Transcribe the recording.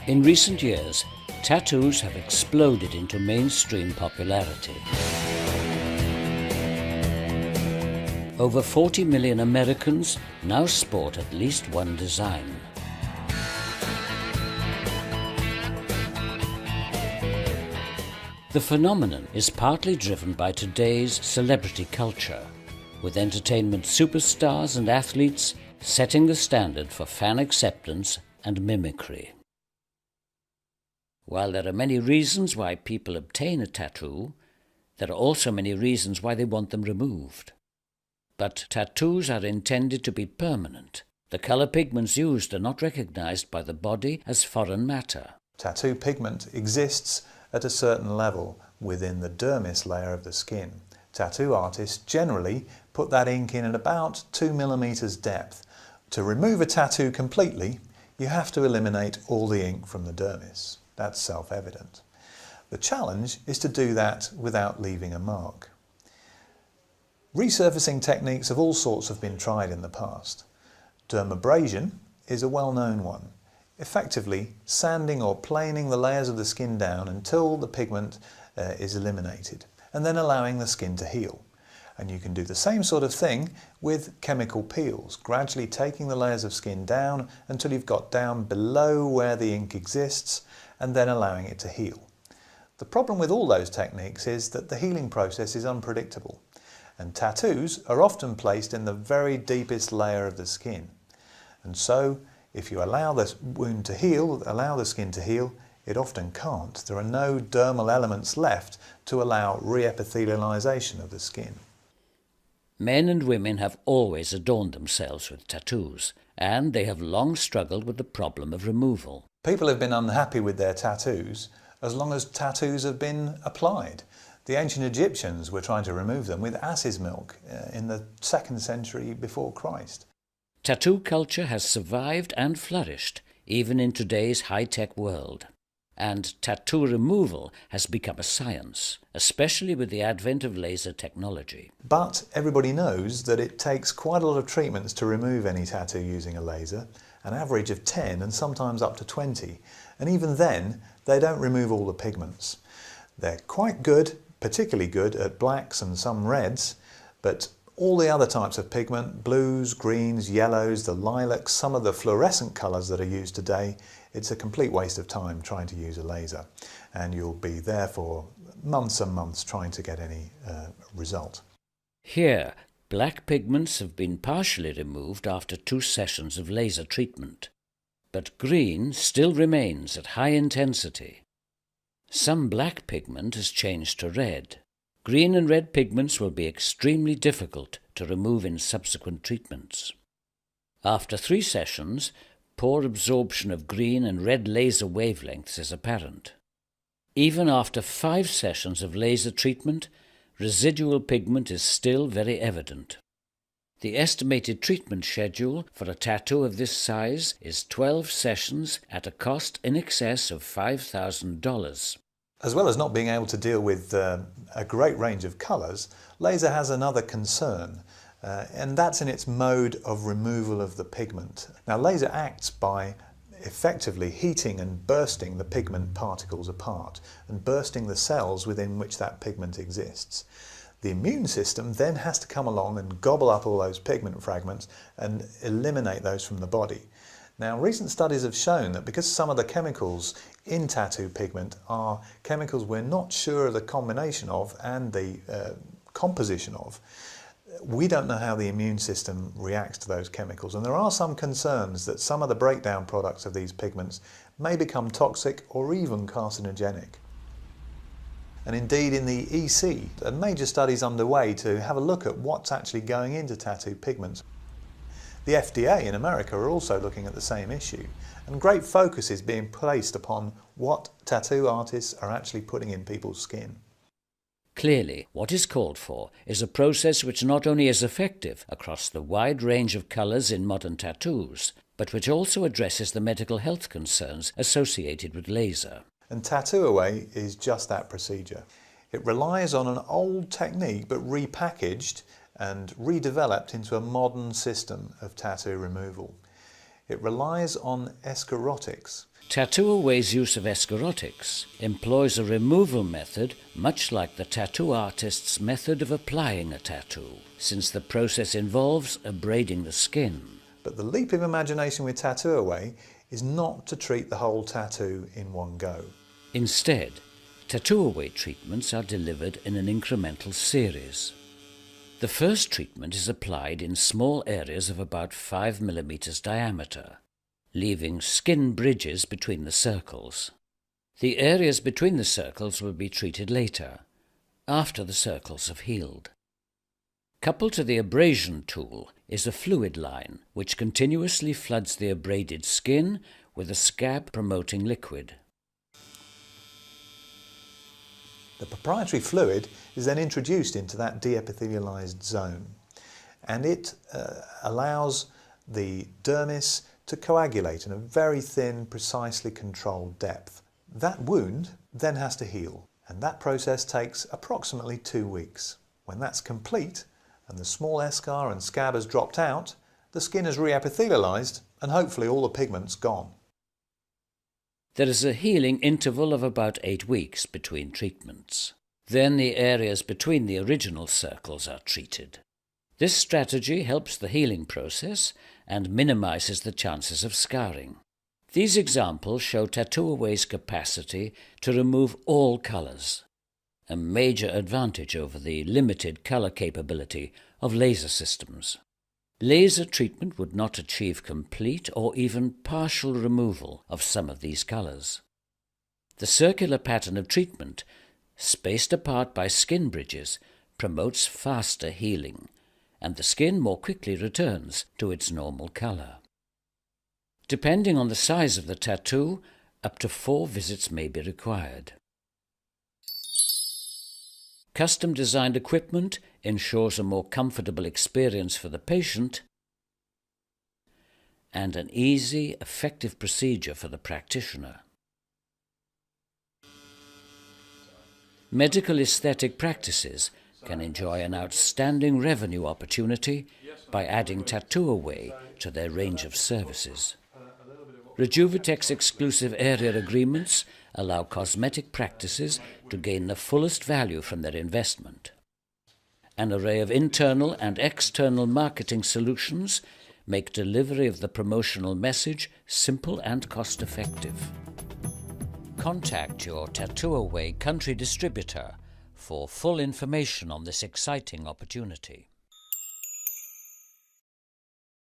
In recent years, tattoos have exploded into mainstream popularity. Over 40 million Americans now sport at least one design. The phenomenon is partly driven by today's celebrity culture, with entertainment superstars and athletes setting the standard for fan acceptance and mimicry. While there are many reasons why people obtain a tattoo, there are also many reasons why they want them removed. But tattoos are intended to be permanent. The colour pigments used are not recognised by the body as foreign matter. Tattoo pigment exists at a certain level within the dermis layer of the skin. Tattoo artists generally put that ink in at about 2 millimeters depth. To remove a tattoo completely, you have to eliminate all the ink from the dermis. That's self-evident. The challenge is to do that without leaving a mark. Resurfacing techniques of all sorts have been tried in the past. Dermabrasion is a well-known one, effectively sanding or planing the layers of the skin down until the pigment is eliminated, and then allowing the skin to heal. And you can do the same sort of thing with chemical peels, gradually taking the layers of skin down until you've got down below where the ink exists, and then allowing it to heal. The problem with all those techniques is that the healing process is unpredictable, and tattoos are often placed in the very deepest layer of the skin. And so, if you allow the wound to heal, allow the skin to heal, it often can't. There are no dermal elements left to allow re-epithelialization of the skin. Men and women have always adorned themselves with tattoos, and they have long struggled with the problem of removal. People have been unhappy with their tattoos as long as tattoos have been applied. The ancient Egyptians were trying to remove them with ass's milk in the 2nd century before Christ. Tattoo culture has survived and flourished even in today's high-tech world. And tattoo removal has become a science, especially with the advent of laser technology. But everybody knows that it takes quite a lot of treatments to remove any tattoo using a laser, an average of 10 and sometimes up to 20. And even then, they don't remove all the pigments. They're quite good, particularly good at blacks and some reds, but all the other types of pigment, blues, greens, yellows, the lilacs, some of the fluorescent colours that are used today, it's a complete waste of time trying to use a laser, and you'll be there for months and months trying to get any result. Here, black pigments have been partially removed after 2 sessions of laser treatment, but green still remains at high intensity. Some black pigment has changed to red. Green and red pigments will be extremely difficult to remove in subsequent treatments. After 3 sessions, poor absorption of green and red laser wavelengths is apparent. Even after 5 sessions of laser treatment, residual pigment is still very evident. The estimated treatment schedule for a tattoo of this size is 12 sessions at a cost in excess of $5,000. As well as not being able to deal with a great range of colours, laser has another concern, and that's in its mode of removal of the pigment. Now, laser acts by effectively heating and bursting the pigment particles apart and bursting the cells within which that pigment exists. The immune system then has to come along and gobble up all those pigment fragments and eliminate those from the body. Now, recent studies have shown that because some of the chemicals in tattoo pigment are chemicals we're not sure of the combination of and the composition of, we don't know how the immune system reacts to those chemicals. And there are some concerns that some of the breakdown products of these pigments may become toxic or even carcinogenic. And indeed, in the EC, a major study is underway to have a look at what's actually going into tattoo pigments. The FDA in America are also looking at the same issue, and great focus is being placed upon what tattoo artists are actually putting in people's skin. Clearly, what is called for is a process which not only is effective across the wide range of colours in modern tattoos, but which also addresses the medical health concerns associated with laser. And Tattoo Away is just that procedure. It relies on an old technique but repackaged and redeveloped into a modern system of tattoo removal. It relies on escharotics. Tattoo Away's use of escharotics employs a removal method much like the tattoo artist's method of applying a tattoo, since the process involves abrading the skin. But the leap of imagination with Tattoo Away is not to treat the whole tattoo in one go. Instead, Tattoo Away treatments are delivered in an incremental series. The first treatment is applied in small areas of about 5 mm diameter, leaving skin bridges between the circles. The areas between the circles will be treated later, after the circles have healed. Coupled to the abrasion tool is a fluid line which continuously floods the abraded skin with a scab-promoting liquid. The proprietary fluid is then introduced into that deepithelialized zone, and it allows the dermis to coagulate in a very thin, precisely controlled depth. That wound then has to heal, and that process takes approximately 2 weeks. When that's complete, and the small eschar and scab has dropped out, the skin is reepithelialized and hopefully all the pigment's gone. There is a healing interval of about 8 weeks between treatments. Then the areas between the original circles are treated. This strategy helps the healing process and minimizes the chances of scarring. These examples show Tattoo Away's capacity to remove all colors, a major advantage over the limited color capability of laser systems. Laser treatment would not achieve complete or even partial removal of some of these colors. The circular pattern of treatment, spaced apart by skin bridges, promotes faster healing, and the skin more quickly returns to its normal color. Depending on the size of the tattoo, up to 4 visits may be required. Custom-designed equipment ensures a more comfortable experience for the patient and an easy, effective procedure for the practitioner. Medical aesthetic practices can enjoy an outstanding revenue opportunity by adding Tattoo Away to their range of services. Rejuvitech's exclusive area agreements allow cosmetic practices to gain the fullest value from their investment. An array of internal and external marketing solutions make delivery of the promotional message simple and cost-effective. Contact your Tattoo Away country distributor for full information on this exciting opportunity.